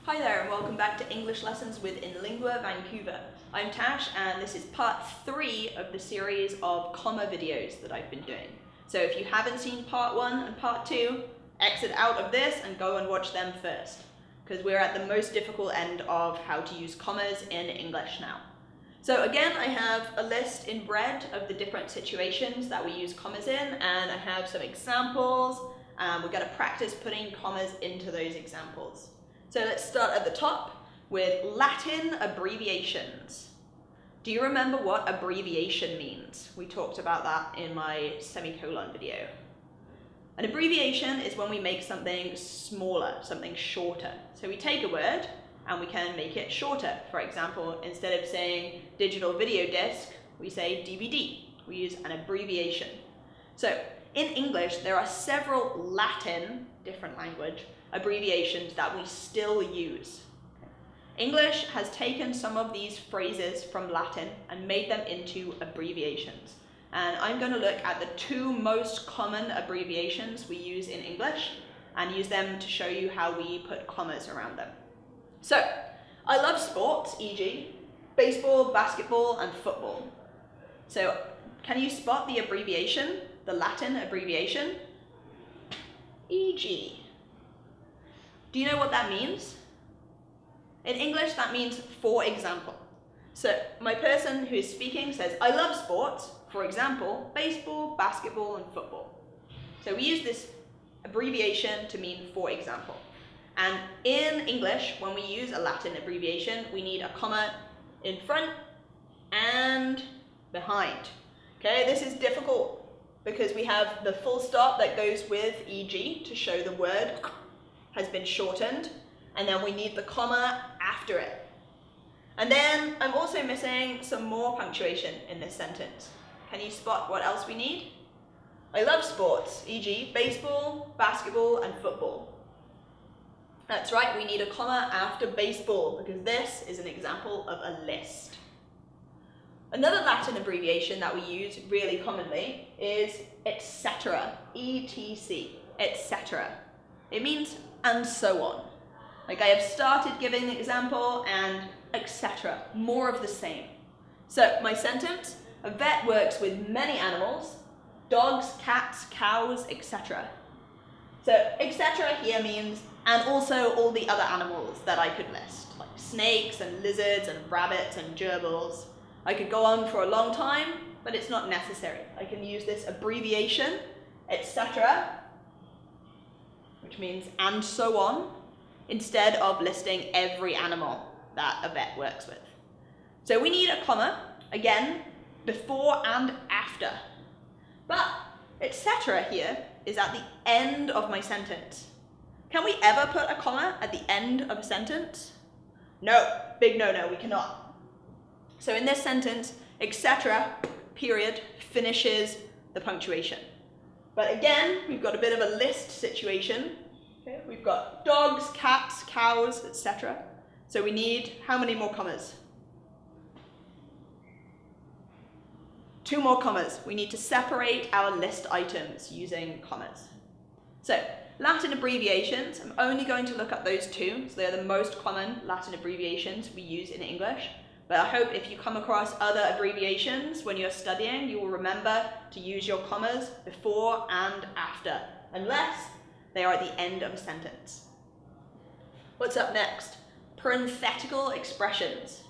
Hi there and welcome back to English Lessons with inlingua Vancouver. I'm Tash and this is part 3 of the series of comma videos that I've been doing. So if you haven't seen part 1 and part 2, exit out of this and go and watch them first, because we're at the most difficult end of how to use commas in English now. So again, I have a list in red of the different situations that we use commas in, and I have some examples, and we're going to practice putting commas into those examples. So let's start at the top with Latin abbreviations. Do you remember what abbreviation means? We talked about that in my semicolon video. An abbreviation is when we make something smaller, something shorter. So we take a word and we can make it shorter. For example, instead of saying digital video disc, we say DVD. We use an abbreviation. So in English, there are several Latin, different language, abbreviations that we still use. English has taken some of these phrases from Latin and made them into abbreviations. And I'm going to look at the 2 most common abbreviations we use in English and use them to show you how we put commas around them. So, I love sports, e.g. baseball, basketball, and football. So, can you spot the abbreviation, the Latin abbreviation? E.g. Do you know what that means? In English, that means for example. So my person who is speaking says, I love sports, for example, baseball, basketball, and football. So we use this abbreviation to mean for example. And in English, when we use a Latin abbreviation, we need a comma in front and behind. Okay, this is difficult because we have the full stop that goes with e.g. to show the word has been shortened, and then we need the comma after it. And then I'm also missing some more punctuation in this sentence. Can you spot what else we need? I love sports, e.g. baseball, basketball, and football. That's right, we need a comma after baseball because this is an example of a list. Another Latin abbreviation that we use really commonly is etc. E-T-C, etc. It means and so on. Like I have started giving the example and etc. More of the same. So my sentence, a vet works with many animals, dogs, cats, cows, etc. So etc. here means and also all the other animals that I could list, like snakes and lizards and rabbits and gerbils. I could go on for a long time, but it's not necessary. I can use this abbreviation, etc., which means and so on, instead of listing every animal that a vet works with. So we need a comma, again, before and after. But etc. here is at the end of my sentence. Can we ever put a comma at the end of a sentence? No, big no-no, we cannot. So in this sentence, etc. period finishes the punctuation. But again, we've got a bit of a list situation. Okay, we've got dogs, cats, cows, etc. So we need how many more commas? 2 more commas. We need to separate our list items using commas. So Latin abbreviations, I'm only going to look at those 2. So they're the most common Latin abbreviations we use in English. But I hope if you come across other abbreviations when you're studying, you will remember to use your commas before and after, unless they are at the end of a sentence. What's up next? Parenthetical expressions.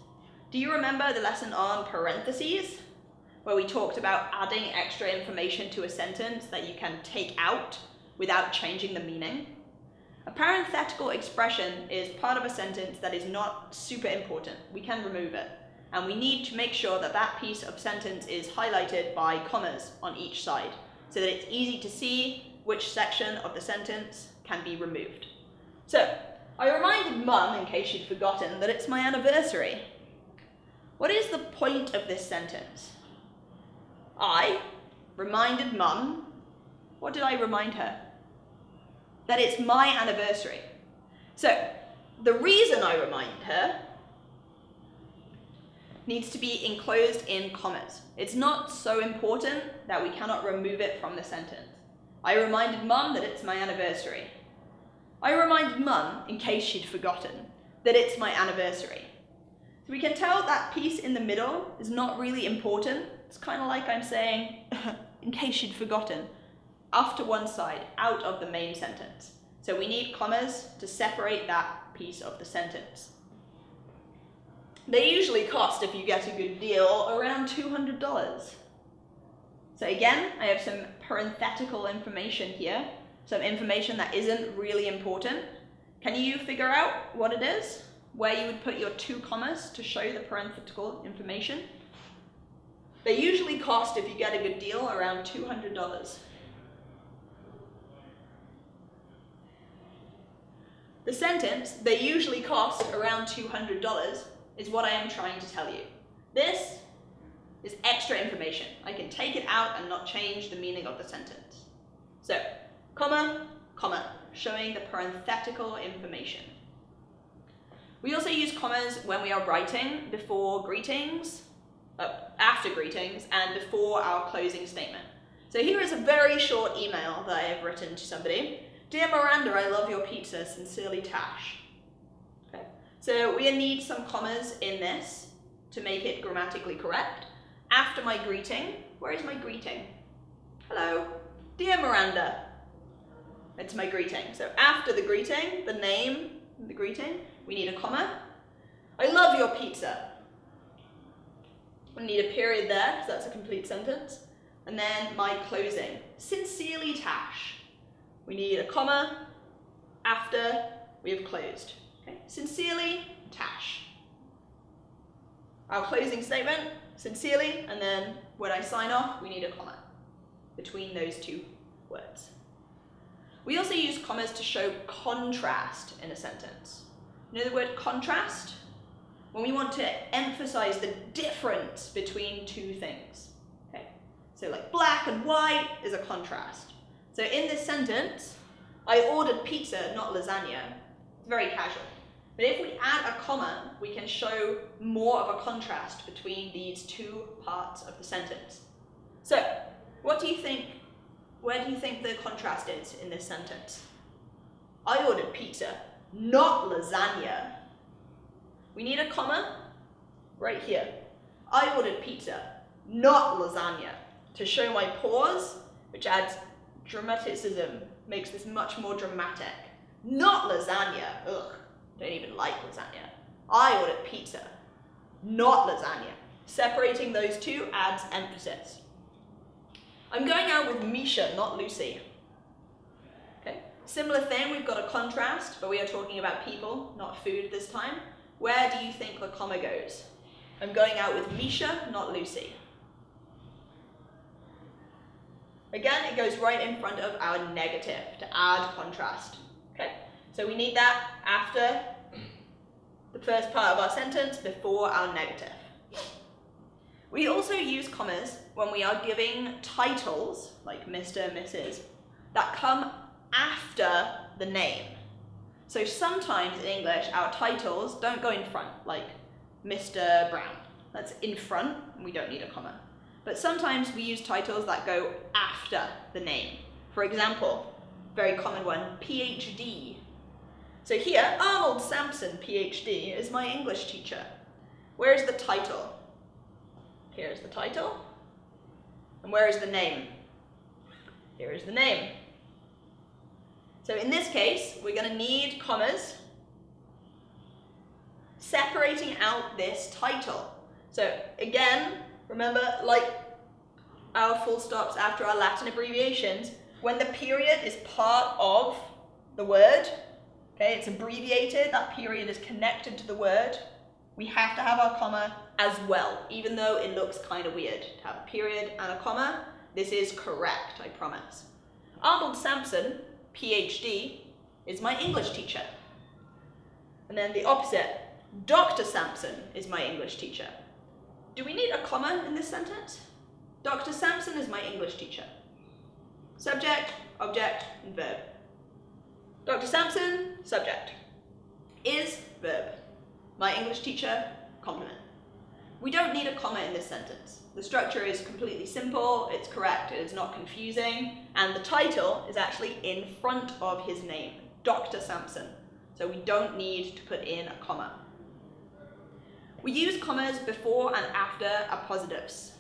Do you remember the lesson on parentheses, where we talked about adding extra information to a sentence that you can take out without changing the meaning? A parenthetical expression is part of a sentence that is not super important. We can remove it. And we need to make sure that that piece of sentence is highlighted by commas on each side, so that it's easy to see which section of the sentence can be removed. So, I reminded Mum, in case she'd forgotten, that it's my anniversary. What is the point of this sentence? I reminded Mum. What did I remind her? That it's my anniversary. So, the reason I remind her needs to be enclosed in commas. It's not so important that we cannot remove it from the sentence. I reminded Mum that it's my anniversary. I reminded Mum, in case she'd forgotten, that it's my anniversary. So we can tell that piece in the middle is not really important. It's kind of like I'm saying, in case you'd forgotten, off to one side, out of the main sentence. So we need commas to separate that piece of the sentence. They usually cost, if you get a good deal, around $200. So again, I have some parenthetical information here, some information that isn't really important. Can you figure out what it is? Where you would put your 2 commas to show the parenthetical information? They usually cost, if you get a good deal, around $200. The sentence, they usually cost around $200, is what I am trying to tell you. This is extra information. I can take it out and not change the meaning of the sentence. So, comma, comma, showing the parenthetical information. We also use commas when we are writing before greetings, after greetings, and before our closing statement. So here is a very short email that I have written to somebody. Dear Miranda, I love your pizza, sincerely Tash. Okay. So we need some commas in this to make it grammatically correct. After my greeting, where is my greeting? Hello, dear Miranda. It's my greeting. So after the greeting, the name, the greeting, we need a comma. I love your pizza. We need a period there, because that's a complete sentence. And then my closing, sincerely Tash. We need a comma after we have closed. Okay? Sincerely Tash. Our closing statement, sincerely, and then when I sign off, we need a comma between those 2 words. We also use commas to show contrast in a sentence. You know the word contrast? When we want to emphasize the difference between 2 things. Okay? So like black and white is a contrast. So in this sentence, I ordered pizza, not lasagna. It's very casual. But if we add a comma, we can show more of a contrast between these 2 parts of the sentence. So, what do you think? Where do you think the contrast is in this sentence? I ordered pizza, not lasagna. We need a comma right here. I ordered pizza, not lasagna, to show my pause, which adds dramaticism, makes this much more dramatic. Not lasagna, ugh, don't even like lasagna. I ordered pizza, not lasagna. Separating those 2 adds emphasis. I'm going out with Misha, not Lucy. Okay, similar thing, we've got a contrast, but we are talking about people, not food this time. Where do you think the comma goes? I'm going out with Misha, not Lucy. Again, it goes right in front of our negative to add contrast. Okay? So we need that after the first part of our sentence, before our negative. We also use commas when we are giving titles, like Mr., Mrs., that come after the name. So sometimes in English, our titles don't go in front, like Mr. Brown. That's in front, and we don't need a comma. But sometimes we use titles that go after the name. For example, very common one, Ph.D. So here, Arnold Samson, Ph.D., is my English teacher. Where is the title? Here is the title. And where is the name? Here is the name. So in this case, we're going to need commas separating out this title. So again, remember, like our full stops after our Latin abbreviations, when the period is part of the word, okay, it's abbreviated, that period is connected to the word, we have to have our comma as well, even though it looks kind of weird to have a period and a comma. This is correct, I promise. Arnold Samson, Ph.D., is my English teacher. And then the opposite, Dr. Samson is my English teacher. Do we need a comma in this sentence? Dr. Samson is my English teacher. Subject, object, and verb. Dr. Samson, subject. Is, verb. My English teacher, complement. We don't need a comma in this sentence. The structure is completely simple, it's correct, it is not confusing, and the title is actually in front of his name, Dr. Samson. so we don't need to put in a comma. We use commas before and after appositives.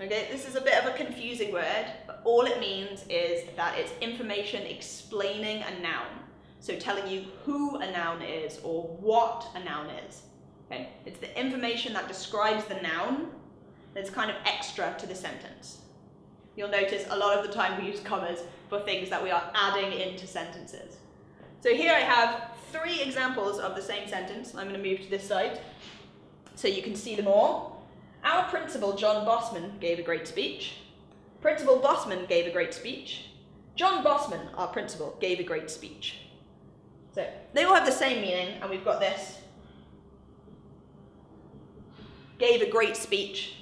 Okay, this is a bit of a confusing word, but all it means is that it's information explaining a noun. So telling you who a noun is or what a noun is. Okay, it's the information that describes the noun that's kind of extra to the sentence. You'll notice a lot of the time we use commas for things that we are adding into sentences. So here I have 3 examples of the same sentence. I'm going to move to this side so you can see them all. Our principal, John Bossman, gave a great speech. Principal Bossman gave a great speech. John Bossman, our principal, gave a great speech. So they all have the same meaning, and we've got this. Gave a great speech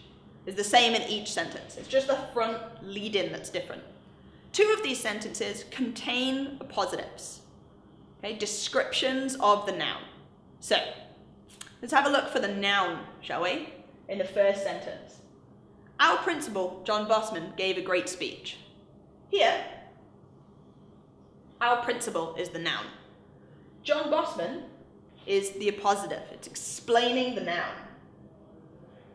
is the same in each sentence. It's just the front lead-in that's different. 2 of these sentences contain appositives, okay, descriptions of the noun. So let's have a look for the noun, shall we, in the first sentence. Our principal, John Bossman, gave a great speech. Here, our principal is the noun. John Bossman is the appositive. It's explaining the noun.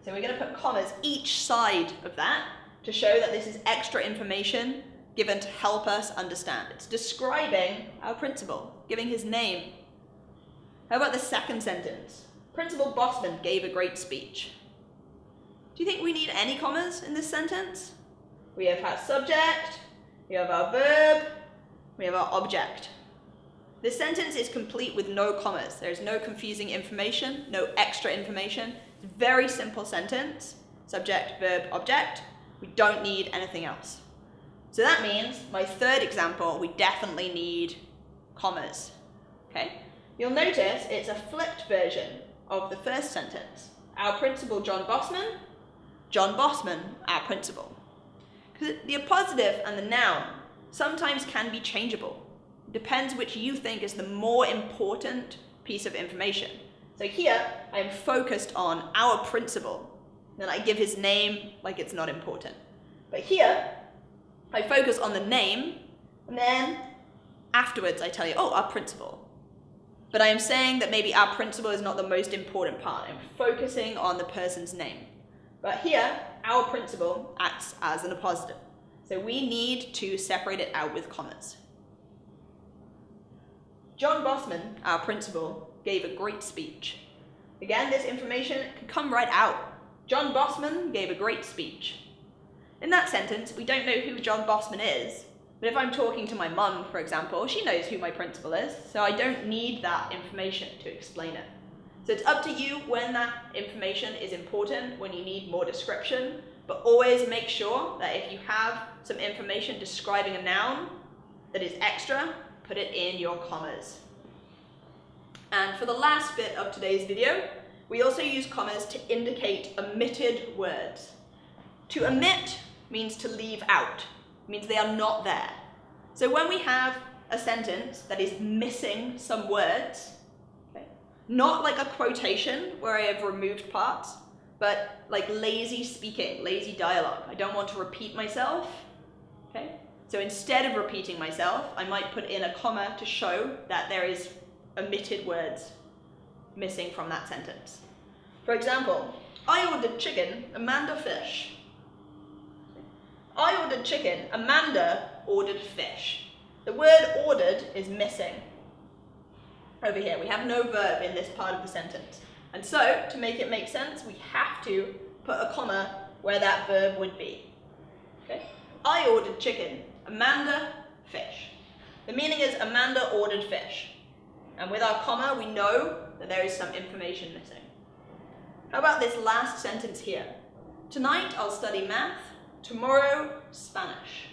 So we're going to put commas each side of that to show that this is extra information given to help us understand. It's describing our principal, giving his name. How about the second sentence? Principal Bossman gave a great speech. Do you think we need any commas in this sentence? We have our subject, we have our verb, we have our object. This sentence is complete with no commas. There's no confusing information, no extra information. It's a very simple sentence. Subject, verb, object. We don't need anything else. So that means my third example, we definitely need commas. Okay? You'll notice it's a flipped version of the first sentence. Our principal, John Bossman, our principal. Because the appositive and the noun sometimes can be changeable. It depends which you think is the more important piece of information. So here, I'm focused on our principal. Then I give his name like it's not important. But here, I focus on the name, and then afterwards I tell you, oh, our principal. But I am saying that maybe our principal is not the most important part. I'm focusing on the person's name. But here, our principal acts as an appositive. So we need to separate it out with commas. John Bossman, our principal, gave a great speech. Again, this information can come right out. John Bossman gave a great speech. In that sentence, we don't know who John Bossman is, but if I'm talking to my mum, for example, she knows who my principal is, so I don't need that information to explain it. So it's up to you when that information is important, when you need more description, but always make sure that if you have some information describing a noun that is extra, put it in your commas. And for the last bit of today's video, we also use commas to indicate omitted words. To omit means to leave out. It means they are not there. So when we have a sentence that is missing some words, okay, not like a quotation where I have removed parts, but like lazy speaking, lazy dialogue. I don't want to repeat myself. Okay? So instead of repeating myself, I might put in a comma to show that there is omitted words missing from that sentence. For example, I ordered chicken, Amanda fish. I ordered chicken, Amanda ordered fish. The word ordered is missing. Over here, we have no verb in this part of the sentence. And so, to make it make sense, we have to put a comma where that verb would be. Okay? I ordered chicken, Amanda fish. The meaning is Amanda ordered fish. And with our comma, we know that there is some information missing. How about this last sentence here? Tonight, I'll study math. Tomorrow, Spanish.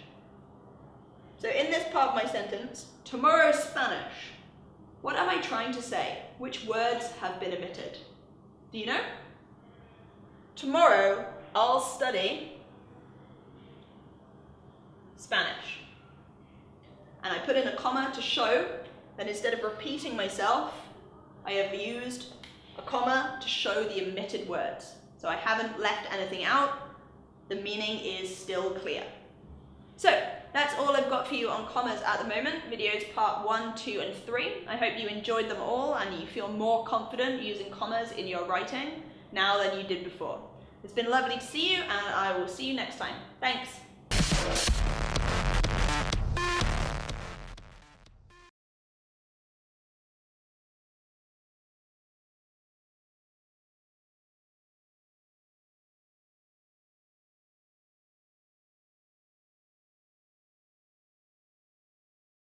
So in this part of my sentence, tomorrow, Spanish. What am I trying to say? Which words have been omitted? Do you know? Tomorrow, I'll study Spanish. And I put in a comma to show that instead of repeating myself, I have used a comma to show the omitted words. So I haven't left anything out. The meaning is still clear. So, that's all I've got for you on commas at the moment. Videos part 1, 2, and 3. I hope you enjoyed them all and you feel more confident using commas in your writing now than you did before. It's been lovely to see you, and I will see you next time. Thanks.